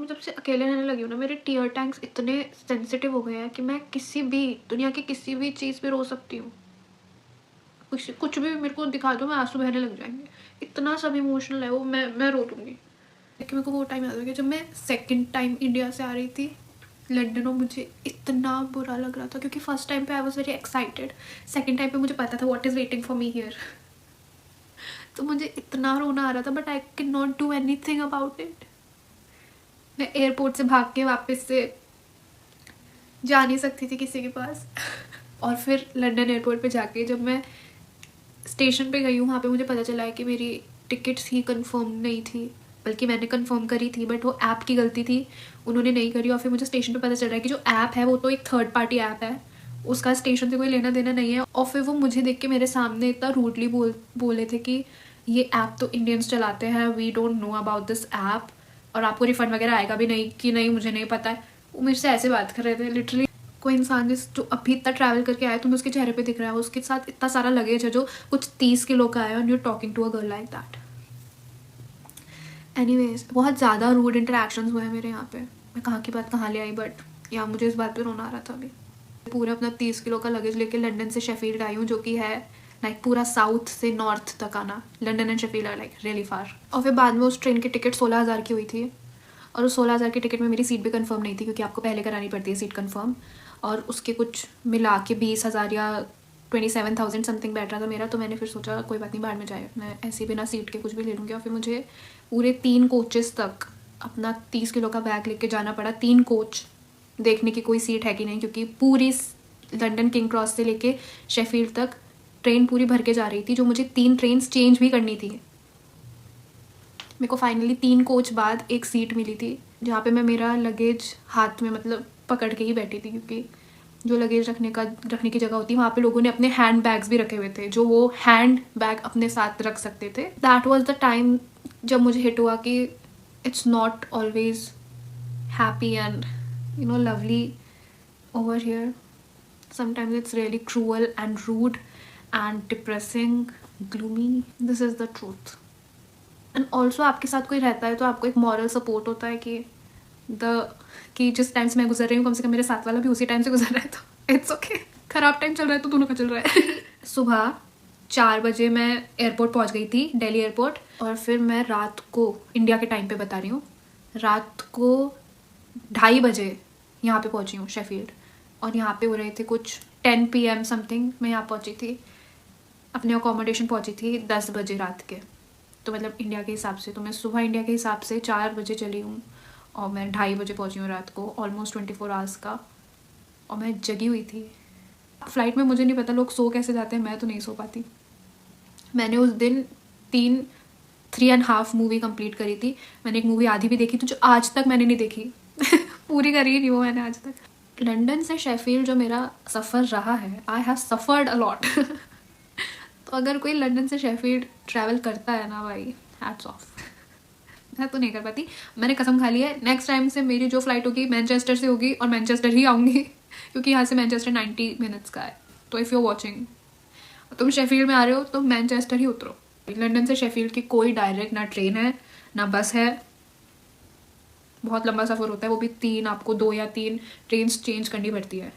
जब से अकेले रहने लगी हूँ ना, मेरे टीयर टैंक्स इतने सेंसिटिव हो गए हैं कि मैं किसी भी दुनिया की किसी भी चीज़ पे रो सकती हूँ। कुछ कुछ भी मेरे को दिखा दो, मैं आँसू बहने लग जाएँगे। इतना सब इमोशनल है वो, मैं रो दूँगी। लेकिन मेरे को वो टाइम याद आ गया जब मैं सेकंड टाइम इंडिया से आ रही थी लंदन, और मुझे इतना बुरा लग रहा था क्योंकि फर्स्ट टाइम पे I was very excited, second time पे मुझे पता था what is waiting for me here. तो मुझे इतना रोना आ रहा था, but I can not do anything about it. मैं एयरपोर्ट से भाग के वापस से जा नहीं सकती थी किसी के पास। और फिर लंदन एयरपोर्ट पे जाके जब मैं स्टेशन पे गई हूँ, वहाँ पे मुझे पता चला है कि मेरी टिकट्स ही कंफर्म नहीं थी, बल्कि मैंने कंफर्म करी थी बट वो ऐप की गलती थी, उन्होंने नहीं करी। और फिर मुझे स्टेशन पे पता चल रहा है कि जो ऐप है वो तो एक थर्ड पार्टी ऐप है, उसका स्टेशन से कोई लेना देना नहीं है। और फिर वो मुझे देख के मेरे सामने इतना रूडली बोले थे कि ये ऐप तो इंडियंस चलाते हैं, we don't know about this app, और आपको रिफंड वगैरह आएगा भी नहीं कि नहीं, मुझे नहीं पता है। वो मेरे से ऐसे बात कर रहे थे लिटरली। कोई इंसान जो अभी इतना ट्रैवल करके आया, तुम्हें उसके चेहरे पे दिख रहा है उसके साथ इतना सारा लगेज है जो कुछ 30 किलो का है, and you talking to a girl like that. Anyways, बहुत ज़्यादा रूड इंटरेक्शंस हुए हैं मेरे यहाँ पे। मैं कहाँ की बात कहाँ ले आई, बट यहाँ मुझे इस बात पे रोना आ रहा था अभी। पूरा अपना 30 किलो का लगेज लेके लंदन से शेफील्ड आई हूँ, जो कि है लाइक पूरा साउथ से नॉर्थ तक आना। London and Sheffield are like really far. और फिर बाद में उस ट्रेन की टिकट 16,000 की हुई थी, और उस 16,000 की टिकट में मेरी सीट भी कंफर्म नहीं थी क्योंकि आपको पहले करानी पड़ती है सीट कंफर्म, और उसके कुछ मिला के 20,000 या 27,000 समथिंग बैठ रहा था मेरा। तो मैंने फिर सोचा कोई बात नहीं, बाहर में जाए, मैं ऐसे बिना सीट के कुछ भी ले लूँगी। और फिर मुझे पूरे 3 कोचेस तक अपना 30 किलो का बैग लेके जाना पड़ा, 3 कोच देखने की कोई सीट है कि नहीं, क्योंकि पूरी लंदन किंग क्रॉस से लेके शेफील्ड तक ट्रेन पूरी भर के जा रही थी, जो मुझे 3 ट्रेन चेंज भी करनी थी। मेरे को फाइनली 3 कोच बाद एक सीट मिली थी, जहाँ पे मैं मेरा लगेज हाथ में मतलब पकड़ के ही बैठी थी, क्योंकि जो लगेज रखने की जगह होती है वहाँ पे लोगों ने अपने हैंड बैग्स भी रखे हुए थे, जो वो हैंड बैग अपने साथ रख सकते थे। दैट वॉज द टाइम जब मुझे हिट हुआ कि it's not always happy and lovely over here. Sometimes it's really cruel and rude and depressing, gloomy. This is the truth. And also आपके साथ कोई रहता है तो आपको एक मॉरल सपोर्ट होता है कि जिस टाइम से मैं गुजर रही हूँ, कम से कम मेरे साथ वाला भी उसी टाइम से गुजर रहा है, तो इट्स ओके। खराब टाइम चल रहा है तो दोनों का चल रहा है। सुबह 4 बजे मैं एयरपोर्ट पहुँच गई थी, दिल्ली एयरपोर्ट। और फिर मैं रात को, इंडिया के टाइम पे बता रही हूँ, रात को 2:30 बजे यहाँ पे पहुँची हूँ शेफील्ड। और यहाँ पे हो रहे थे कुछ 10 PM समथिंग। मैं यहाँ पहुँची थी, अपने अकोमोडेशन पहुँची थी 10 बजे रात के। तो मतलब इंडिया के हिसाब से, तो मैं सुबह इंडिया के हिसाब से 4 बजे चली हूँ और मैं 2:30 बजे पहुँची हूँ रात को, ऑलमोस्ट 24 आवर्स का। और मैं जगी हुई थी। फ्लाइट में मुझे नहीं पता लोग सो कैसे जाते हैं, मैं तो नहीं सो पाती। मैंने उस दिन 3.5 मूवी कंप्लीट करी थी। मैंने एक मूवी आधी भी देखी थी जो आज तक मैंने नहीं देखी। पूरी करी ही नहीं वो मैंने आज तक। लंदन से शेफील्ड जो मेरा सफ़र रहा है, I have suffered a lot. तो अगर कोई लंदन से शेफील्ड ट्रैवल करता है ना भाई, हैट्स ऑफ। मैं तो नहीं कर पाती, मैंने कसम खा ली है। नेक्स्ट टाइम से मेरी जो फ्लाइट होगी मैनचेस्टर से होगी, और मैनचेस्टर ही आऊँगी, क्योंकि यहाँ से मैनचेस्टर 90 मिनट्स का है। तो इफ़ यू वॉचिंग, तुम शेफील्ड में आ रहे हो तो मैनचेस्टर ही उतरो। लंदन से शेफील्ड की कोई डायरेक्ट ना ट्रेन है ना बस है, बहुत लंबा सफ़र होता है, वो भी 2 या 3 ट्रेन चेंज करनी पड़ती है।